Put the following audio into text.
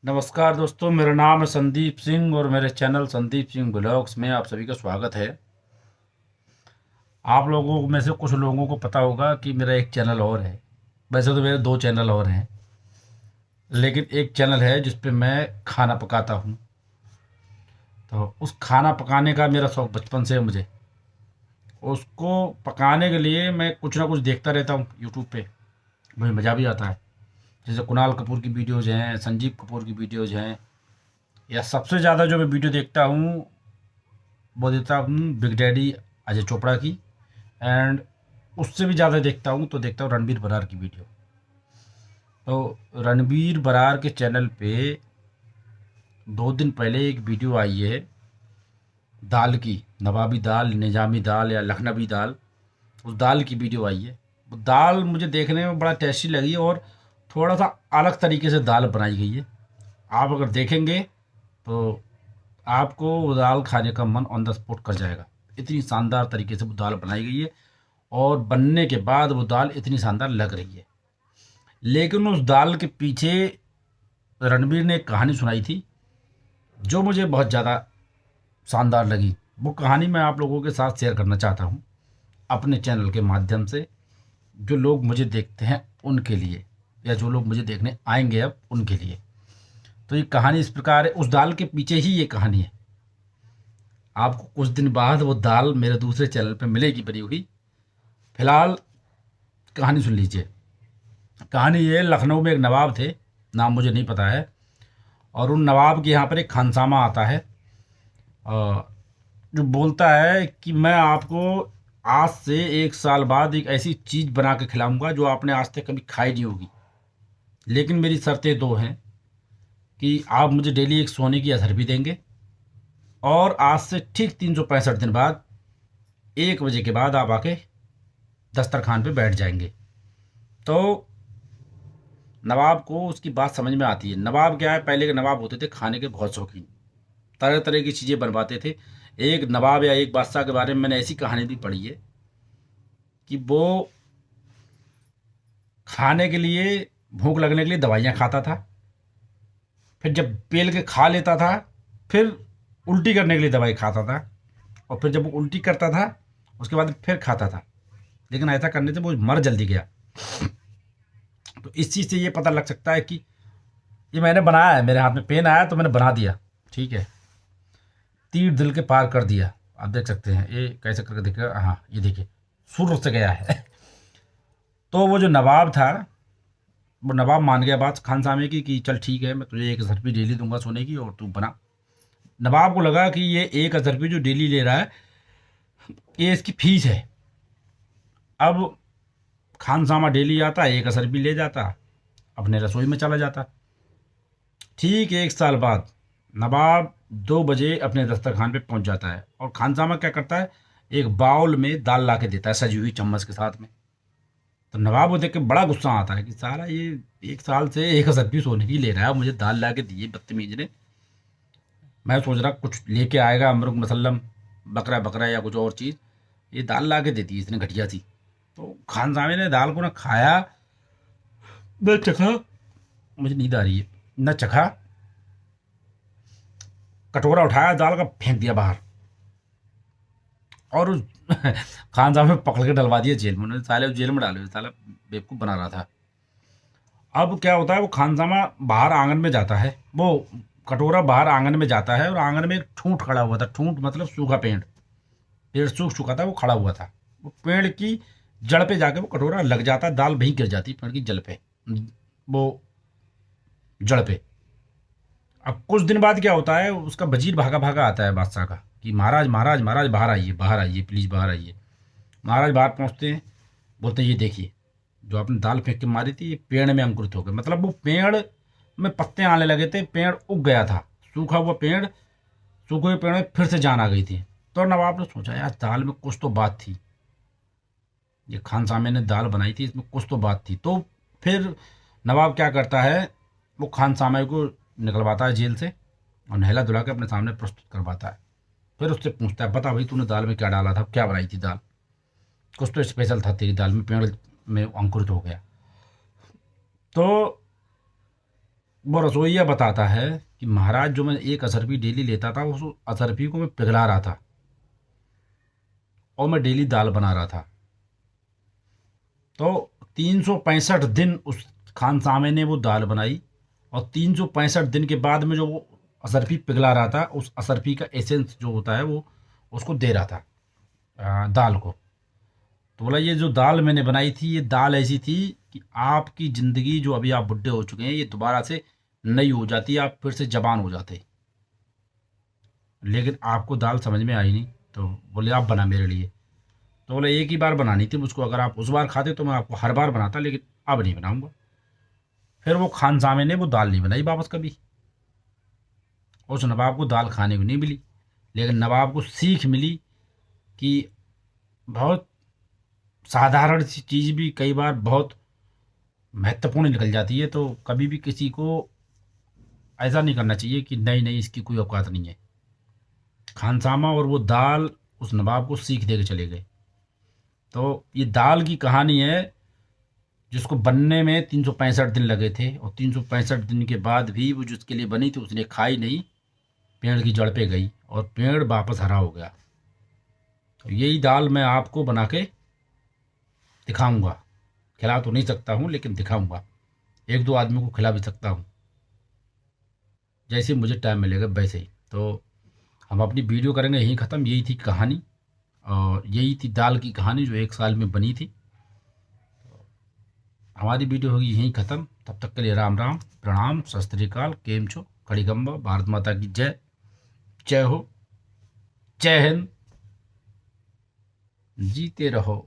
नमस्कार दोस्तों, मेरा नाम है संदीप सिंह और मेरे चैनल संदीप सिंह ब्लॉग्स में आप सभी का स्वागत है। आप लोगों में से कुछ लोगों को पता होगा कि मेरा एक चैनल और है। वैसे तो मेरे दो चैनल और हैं, लेकिन एक चैनल है जिस पे मैं खाना पकाता हूँ। तो उस खाना पकाने का मेरा शौक बचपन से है मुझे। उसको पकाने के लिए मैं कुछ ना कुछ देखता रहता हूँ यूट्यूब पे। मुझे मज़ा भी आता है। जैसे कुणाल कपूर की वीडियोज़ हैं, संजीव कपूर की वीडियोज़ हैं, या सबसे ज़्यादा जो मैं वीडियो देखता हूँ वो देखता हूँ बिग डैडी अजय चोपड़ा की। एंड उससे भी ज़्यादा देखता हूँ तो देखता हूँ रणबीर बरार की वीडियो। तो रणबीर बरार के चैनल पे 2 दिन पहले एक वीडियो आई है दाल की, नवाबी दाल, निजामी दाल या लखनवी दाल। उस दाल की वीडियो आई है। वो दाल मुझे देखने में बड़ा टेस्टी लगी और थोड़ा सा अलग तरीके से दाल बनाई गई है। आप अगर देखेंगे तो आपको वो दाल खाने का मन ऑन द स्पॉट कर जाएगा। इतनी शानदार तरीके से वो दाल बनाई गई है और बनने के बाद वो दाल इतनी शानदार लग रही है। लेकिन उस दाल के पीछे रणबीर ने एक कहानी सुनाई थी जो मुझे बहुत ज़्यादा शानदार लगी। वो कहानी मैं आप लोगों के साथ शेयर करना चाहता हूँ अपने चैनल के माध्यम से, जो लोग मुझे देखते हैं उनके लिए, या जो लोग मुझे देखने आएंगे अब उनके लिए। तो ये कहानी इस प्रकार है, उस दाल के पीछे ही ये कहानी है। आपको कुछ दिन बाद वो दाल मेरे दूसरे चैनल पे मिलेगी बनी हुई। फिलहाल कहानी सुन लीजिए। कहानी ये, लखनऊ में एक नवाब थे, नाम मुझे नहीं पता है। और उन नवाब के यहाँ पर एक खानसामा आता है, जो बोलता है कि मैं आपको आज से 1 साल बाद एक ऐसी चीज़ बना के खिलाऊंगा जो आपने आज तक कभी खाई नहीं होगी। लेकिन मेरी शर्तें दो हैं कि आप मुझे डेली एक सोने की अजहर भी देंगे, और आज से ठीक 365 दिन बाद 1 बजे के बाद आप आके दस्तरखान पे बैठ जाएंगे। तो नवाब को उसकी बात समझ में आती है। नवाब क्या है, पहले के नवाब होते थे खाने के बहुत शौकीन, तरह तरह की चीज़ें बनवाते थे। एक नवाब या एक बादशाह के बारे में मैंने ऐसी कहानी भी पढ़ी है कि वो खाने के लिए, भूख लगने के लिए दवाइयाँ खाता था, फिर जब पेल के खा लेता था फिर उल्टी करने के लिए दवाई खाता था, और फिर जब वो उल्टी करता था उसके बाद फिर खाता था। लेकिन ऐसा करने से वो मर जल्दी गया। तो इस चीज़ से ये पता लग सकता है कि ये मैंने बनाया है, मेरे हाथ में पेन आया तो मैंने बना दिया, ठीक है, तीर दिल के पार कर दिया। आप देख सकते हैं ये कैसे करके देखिए। हाँ, ये देखिए सुर से गया है। तो वो जो नवाब था, वो नवाब मान गया बात खानसामे की कि चल ठीक है, मैं तुझे 1 अज़रफी डेली दूंगा सोने की और तू बना। नवाब को लगा कि ये 1 अज़रफी जो डेली ले रहा है ये इसकी फीस है। अब खानसामा डेली आता, 1 अज़रफी ले जाता, अपने रसोई में चला जाता। ठीक 1 साल बाद नवाब 2 बजे अपने दस्तरखान पे पहुंच जाता है, और खानसामा क्या करता है, एक बाउल में दाल ला के देता है सजी हुई चम्मच के साथ में। तो नवाब को देख के बड़ा गुस्सा आता है कि सारा ये 1 साल से 1 अज़रफी सोने की ले रहा है, मुझे दाल ला के दी है बदतमीज ने। मैं सोच रहा कुछ लेके आएगा अमरुक मसल्लम, बकरा बकरा या कुछ और चीज़, ये दाल ला के देती है इसने घटिया सी। तो खानसामे ने दाल को ना खाया, न चखा, मुझे नींद आ रही है, न चखा, कटोरा उठाया दाल का फेंक दिया बाहर, और उस खान साहब ने पकड़ के डलवा दिया जेल में। उन्होंने साले जेल में डाले, साला बेवकूफ़ बना रहा था। अब क्या होता है, वो खानसामा बाहर आंगन में जाता है, वो कटोरा बाहर आंगन में जाता है, और आंगन में एक ठूंठ खड़ा हुआ था। ठूंठ मतलब सूखा पेड़, पेड़ सूख चुका था, वो खड़ा हुआ था। वो पेड़ की जड़ पे जाके वो कटोरा लग जाता, दाल वहीं गिर जाती पेड़ की जड़ पे, वो जड़ पे। अब कुछ दिन बाद क्या होता है, उसका वजीर भागा भागा आता है बादशाह का कि महाराज महाराज महाराज बाहर आइए, बाहर आइए, प्लीज़ बाहर आइए। महाराज बाहर पहुंचते हैं, बोलते हैं ये देखिए जो आपने दाल फेंक के मारी थी ये पेड़ में अंकुरित हो गए। मतलब वो पेड़ में पत्ते आने लगे थे, पेड़ उग गया था, सूखा हुआ पेड़, सूखे हुए पेड़ में फिर से जान आ गई थी। तो नवाब ने सोचा यार दाल में कुछ तो बात थी, ये खानसामे ने दाल बनाई थी, इसमें कुछ तो बात थी। तो फिर नवाब क्या करता है, वो खानसामे को निकलवाता है जेल से और नहला धुला के अपने सामने प्रस्तुत करवाता है। फिर उससे पूछता है बता भाई तूने दाल में क्या डाला था, क्या बनाई थी दाल, कुछ तो स्पेशल था तेरी दाल में, पेड़ में अंकुरित हो गया। तो वो रसोइया बताता है कि महाराज जो मैं एक असरफी डेली लेता था उस असरफी को मैं पिघला रहा था और मैं डेली दाल बना रहा था। तो 365 दिन उस खानसामे ने वो दाल बनाई और 365 दिन के बाद में जो वो असरफी पिघला रहा था उस असरफी का एसेंस जो होता है वो उसको दे रहा था दाल को। तो बोला ये जो दाल मैंने बनाई थी ये दाल ऐसी थी कि आपकी ज़िंदगी जो अभी आप बुढ़े हो चुके हैं ये दोबारा से नई हो जाती, आप फिर से जवान हो जाते। लेकिन आपको दाल समझ में आई नहीं, तो बोले आप बना मेरे लिए। तो बोले एक ही बार बनानी थी मुझको, अगर आप उस बार खाते तो मैं आपको हर बार बनाता, लेकिन अब नहीं बनाऊंगा। फिर वो खानसामे ने वो दाल नहीं बनाई वापस कभी। उस नवाब को दाल खाने को नहीं मिली, लेकिन नवाब को सीख मिली कि बहुत साधारण सी चीज़ भी कई बार बहुत महत्वपूर्ण निकल जाती है। तो कभी भी किसी को ऐसा नहीं करना चाहिए कि नहीं नहीं इसकी कोई औकात नहीं है। खानसामा और वो दाल उस नवाब को सीख दे के चले गए। तो ये दाल की कहानी है जिसको बनने में 365 दिन लगे थे, और 365 दिन के बाद भी वो जिसके लिए बनी थी उसने खाई नहीं, पेड़ की जड़ पे गई और पेड़ वापस हरा हो गया। तो यही दाल मैं आपको बना के दिखाऊंगा। खिला तो नहीं सकता हूँ लेकिन दिखाऊंगा, एक दो आदमी को खिला भी सकता हूँ जैसे मुझे टाइम मिलेगा वैसे ही। तो हम अपनी वीडियो करेंगे यहीं ख़त्म। यही थी कहानी और यही थी दाल की कहानी जो 1 साल में बनी थी। हमारी वीडियो होगी यहीं ख़त्म। तब तक के लिए राम राम, प्रणाम, सत श्री अकाल, केम छो, खड़ीगम्बा, भारत माता की जय। जय हो, जय हिंद, जीते रहो।